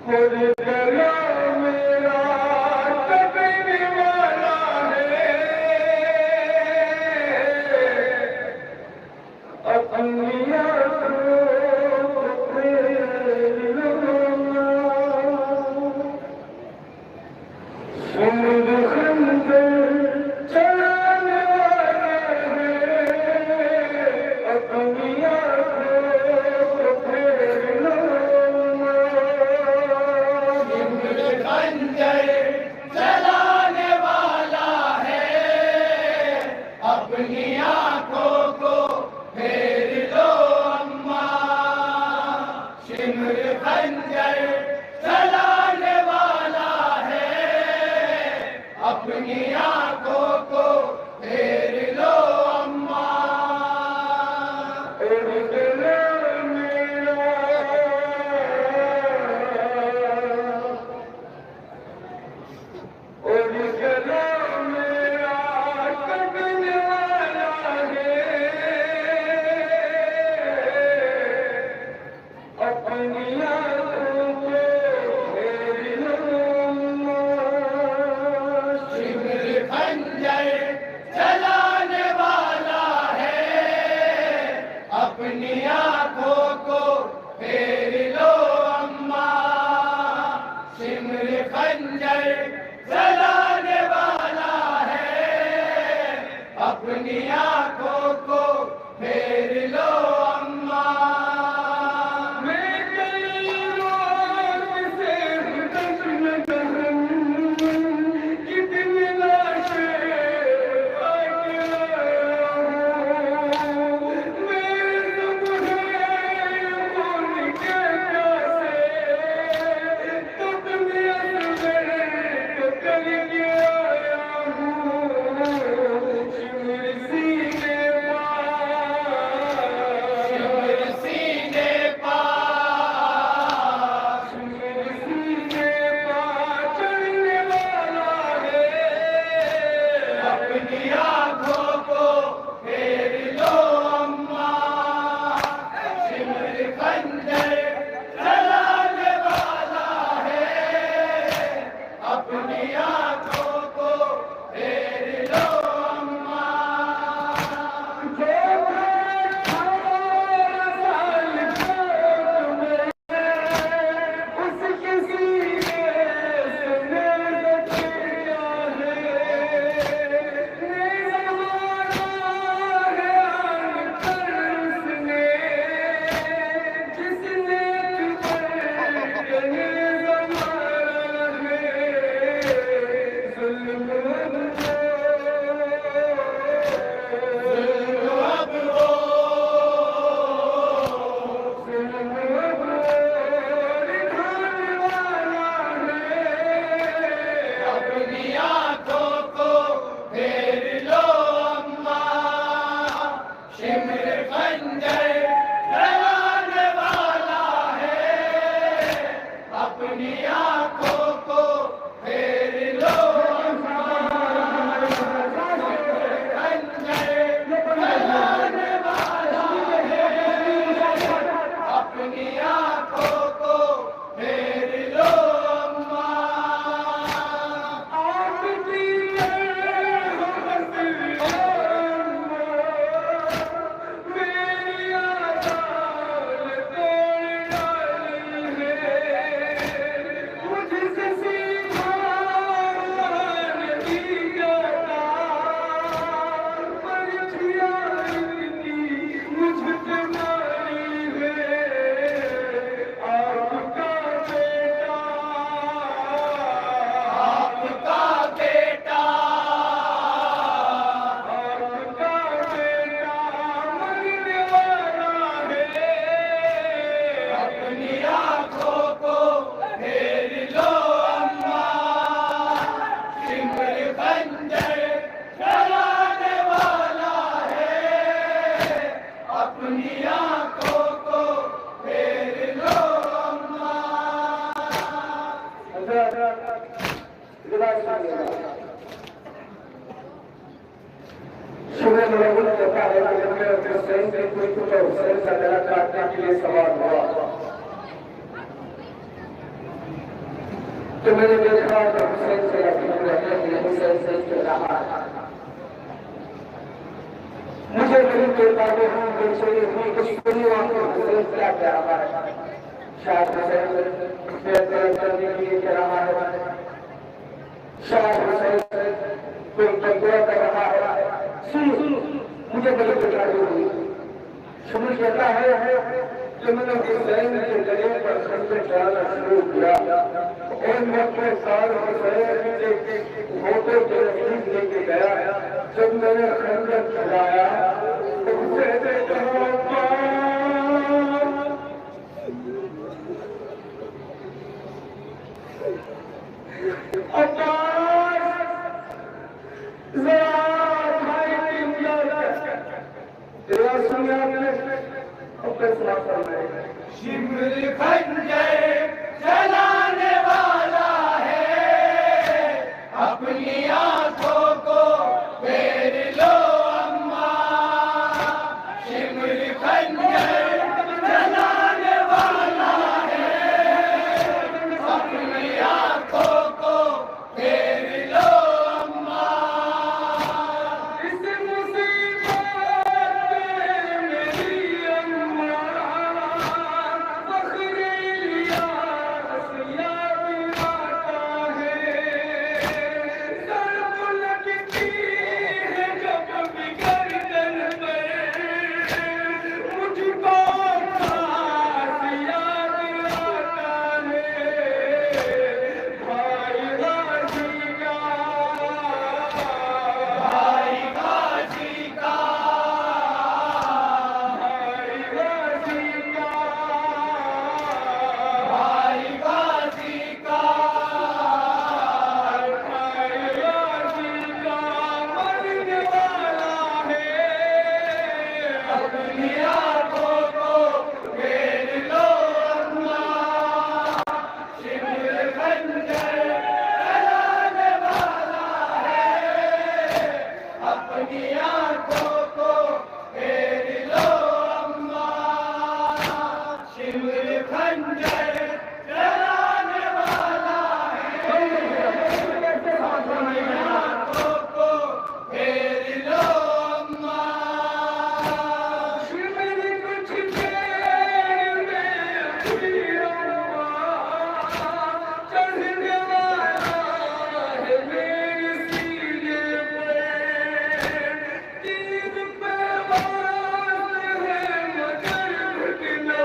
और गला मेरा कटने वाला है, अपनी आँखों को फेर लूँगा, सिंदूर खंजर चलाने वाला है, अपनी आँखों को फेर लूँगा, सिंदूर खंजर चलाने वाला है, अपनी आँखों को फेर लो अम्मा। सिंदूर खंजर चलाने वाला है, अपनी आँखों को फेर लो अम्मा। और गला मेरा और गला मेरा कटने वाला है, अपनी आँखों को फेर लूँगा, सिंदूर खंजर चलाने वाला है, अपनी आँखों को फेर लो अम्मा। सिंदूर खंजर चलाने वाला है, अपनी आँखों को फेर लो अम्मा। मैं कई रोज से दर्शन कहूँ, कितनी लाशें आके लाया हूँ, मेरे तुम्हें खून के प्यासे, तब मैं असगर कर के आया हूँ, सिमर सीने सिमर सीने पास, सिमर सीने चढ़ने वाला है, अपनी आँखों को फेर लो अम्मा। सिमर खंजर चलाने वाला है, अपनी आँखों को फेर लो अम्मा। जो 18 साल कोर्ट में उसके सीने से मेरे किया है, ज़माना है अनकर उसने, जिसने तुम्हें ज़माना है, ज़ुल्म अब वो अपनी आँखों को फेर लो अम्मा। सिमर खंजर चलाने वाला है, अपनी आँखों को फेर लो अम्मा। खंजर चलाने वाला है, अपनी आँखों को फेर लो अम्मा। आपका बेटा मरने वाला है, अपनी आँखों को फेर लो अम्मा। सिमर खंजर चलाने वाला है, अपनी आँखों को फेर लो अम्मा। सुबह मेरा मुल्क कहता है कि जब मैं अपने हुसैन से कोई कुछ हुसैन का गला काटने के लिए सवाल हुआ, तो मैंने देखा तो हुसैन से हुसैन से चल रहा है। मुझे मेरी किताबें हूँ बेचैनी हुई कुछ सुनी वहाँ हुसैन क्या कह रहा है, शायद हुसैन करने के लिए कह रहा है, शायद हुसैन कोई तकबीर कर रहा है। सुन मुझे बड़ी तकलीफ हुई। समझ कहता है कि मैंने हुसैन के गले पर खंजर चलाना शुरू किया और मैं अपने साल हुसैन के होते के नजदीक लेके गया। जब मैंने खंजर चलाया तो हुसैन ने कहा शिमर खंजर चलाने वाला है, अपनी आंखों को फेर लो अम्मा। शिमर खंजर चलाने वाला है, अपनी आंखों को फेर लो अम्मा। इस मुसीबत में मेरी अम्मा फख्र इलियास याद आता है। सर लगती है जब भी गर्दन पर, मुझको खास याद आता है। भाई गाजी का, भाई गाजी का, भाई गाजी का, भाई गाजी का, भाई गाजी का मरने वाला है। अपनी आंखों को फेर लो अम्मा। शिमर खंजर चलाने वाला है, अपनी आंखों को फेर लो अम्मा। शिमर खंजर चलाने वाला है, अपनी आंखों को फेर लो अम्मा। शिमर कुछ देर में भी अम्मा चढ़ने वाला है मेरे सीने पे। तीर पे बाल है मगर घुटना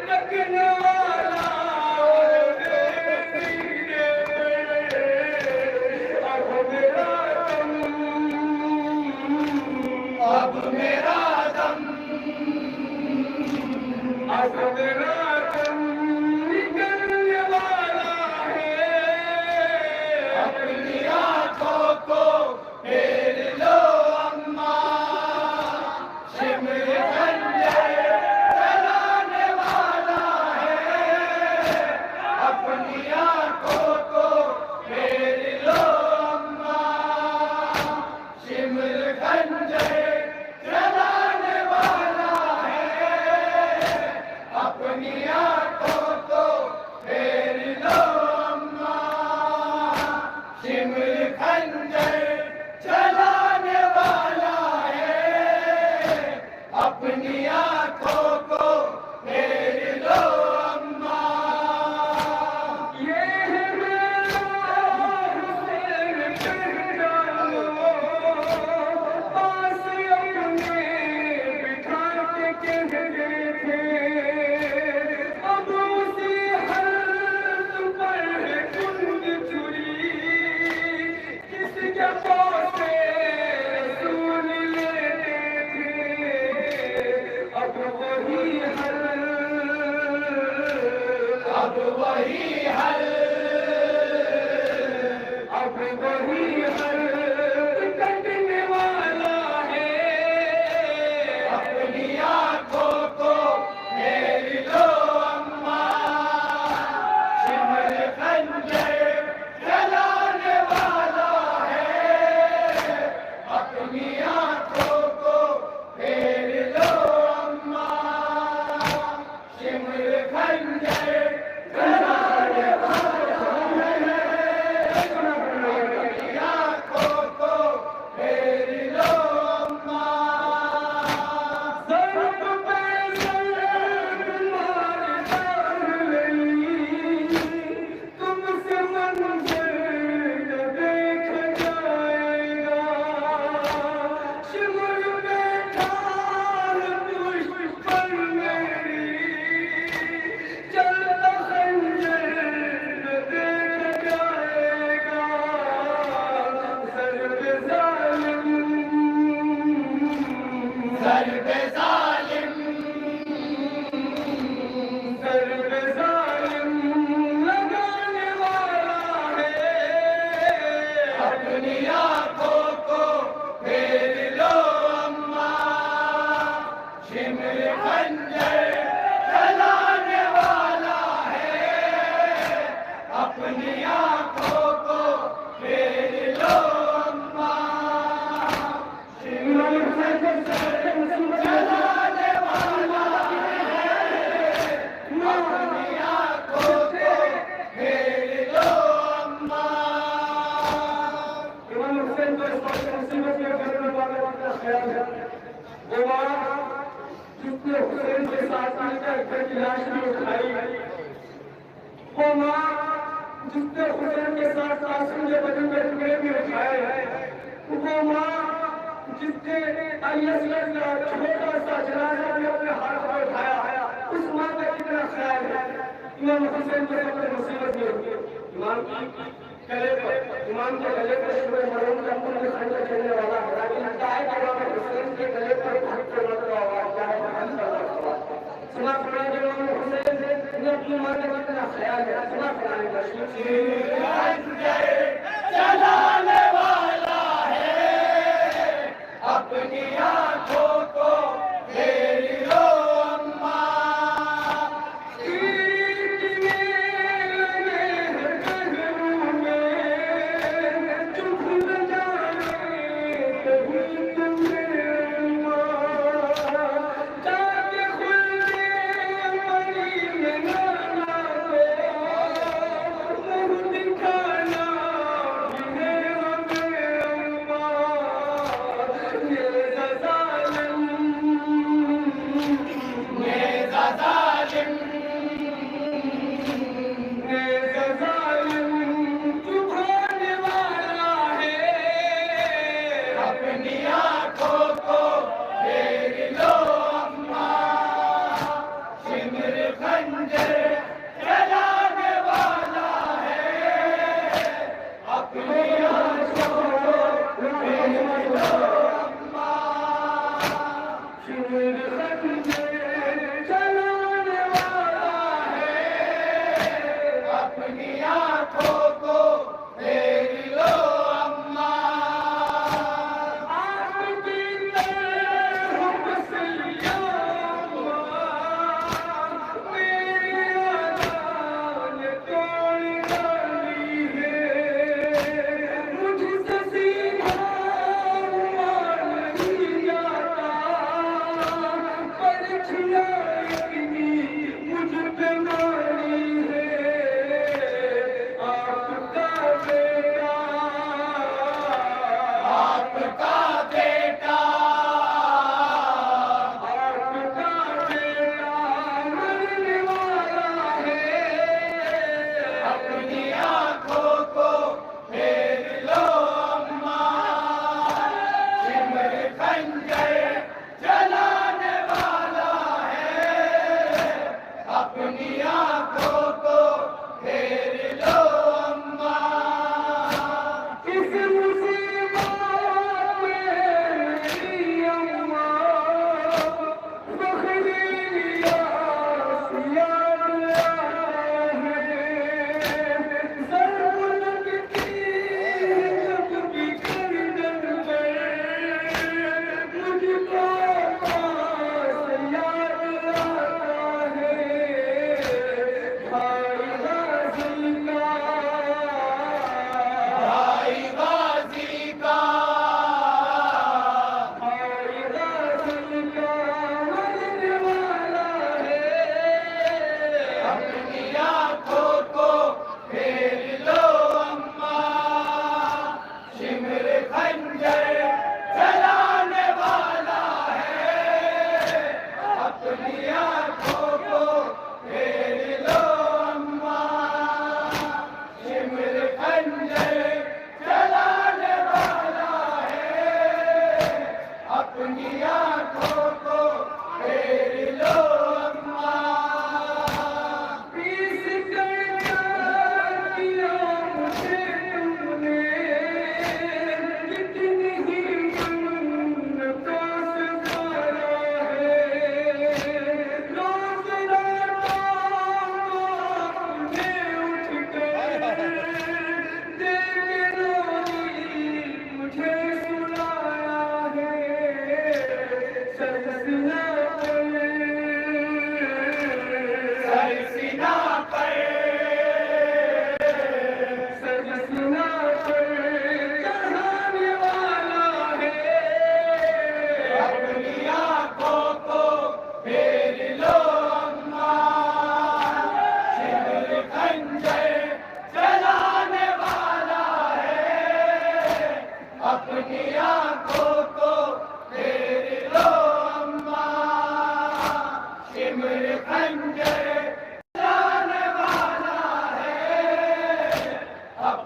रखने वाला है मेरे सीने पे। अब मेरा दम, अब मेरा दम निकलने वाला है। अपनी आंखों को फेर लो अम्मा। शिमर खंजर चलाने वाला है, अपनी आंखों को फेर लो अम्मा। शिमर खंजर चलाने वाला है, अपनी आंखों को फेर लो अम्मा। शिमर खंजर चलाने वाला है, अपनी आंखों को फेर लो अम्मा। ये है मेरा हुसैन पहचानो, पास अपने बिठा के कहते थे। अब उसी हल्द पर कुंद चुरी, किसके पास रसूल लेते थे। अब वही हल्द, अब वही हल्द, अब वही हल्द कटने वाला है। अपनी आंखों को फेर लो अम्मा। शिमर खंजर चलाने वाला है, अपनी आंखों को फेर लो अम्मा। शिमर खंजर चलाने वाला अपनी आंखों को फेर लो अम्मा इमाम हुसैन को जलाने वाला है अपनी आंखों को फेर लो अम्मा इमाम हुसैन को इस बात की मुसीबत में करने वाले का ख्याल है वो माँ जिसने हुसैन के साथ मिलकर घर की लाश भी उठाई, वो माँ जिसने हुसैन के साथ कासिम के बदन में टुकड़े भी उठाए, वो माँ जिसने अली असगर का छोटा सा जनाजा भी अपने हाथ में उठाया, उस माँ का कितना ख्याल है। इमाम हुसैन को अपनी मुसीबत में इमाम के गले पर मरहूम का खून में खंजर चलने वाला है, लेकिन लगता है कि इमाम हुसैन के गले पर हाथ से मतलब आवाज क्या है, सुना फराज इमाम हुसैन ने अपनी माँ के कितना ख्याल है, सुना फराज जलाने वाला है अपनी आंखों को फेर लो अम्मा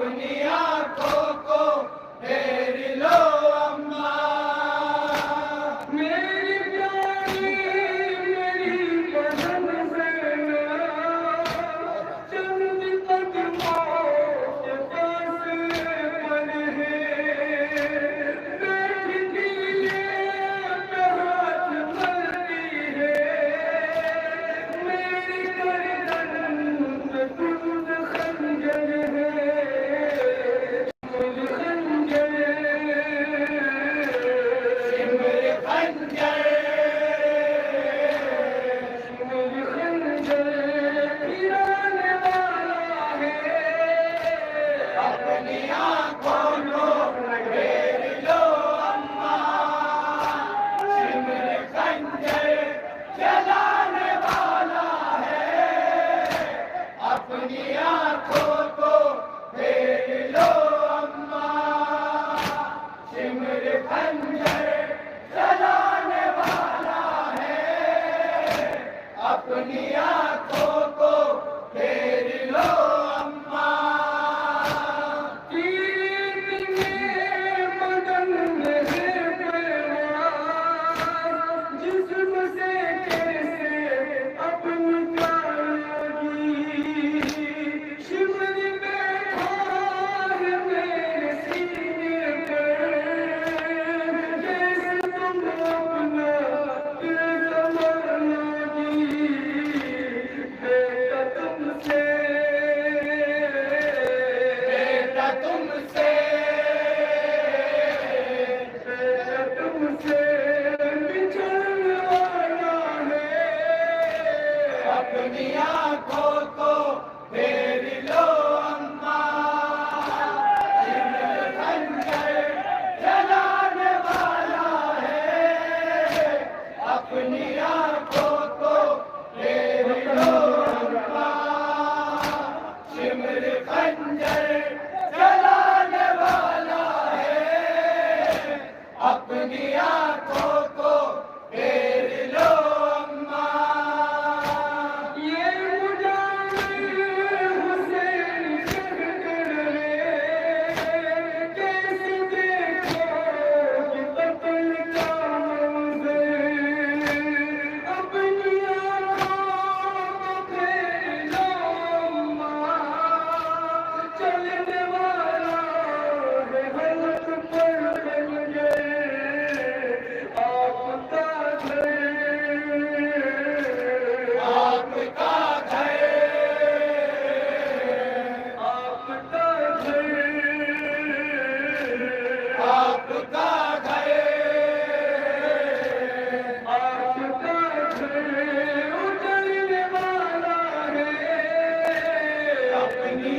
अपनी आंखों को फेर लो अम्मा। मेरी प्यारी मेरी बहन ज़ैनब चंद कदमों के फासले पर है। बैठती है पे हाथ मलती है। मेरी गर्दन पे तुझ खंजर है। मुझ खंजर सिमर खंजर मुझ खंजर गिराने वाला है। अपनी आंखों को फेर लो अम्मा। सिमर खंजर जलाने वाला है। अपनी आंखों को फेर लो अम्मा। सिमर खंजर जलाने वाला है। अपनी आंखों को फेर लो अम्मा। तीर में बदन में है पैवाज़, जिस्म से कैसे अब निकालोगी। शिमर बैठा है मेरे सीने पर, जैसे तुम अपना दिल संभालोगी। बेटा तुमसे बेटा तुमसे बिछड़ने वाला है। अपनी आंखों को फेर लो अम्मा। सिमर खंजर जलाने वाला है। अपनी आंखों को फेर लो अम्मा। सिमर खंजर जलाने वाला है। अपनी आंखों को फेर लो अम्मा। ये मुजाहिर हुसैन कहकर रे, कैसे देखोगे कत्ल का मंज़र। अपनी आँखों को फेर लो अम्मा, चलने वाला है हलक पर खंजर। आपका घर आपका घर आपका घर आपका घर आपका घर उजड़ने वाला है। अपनी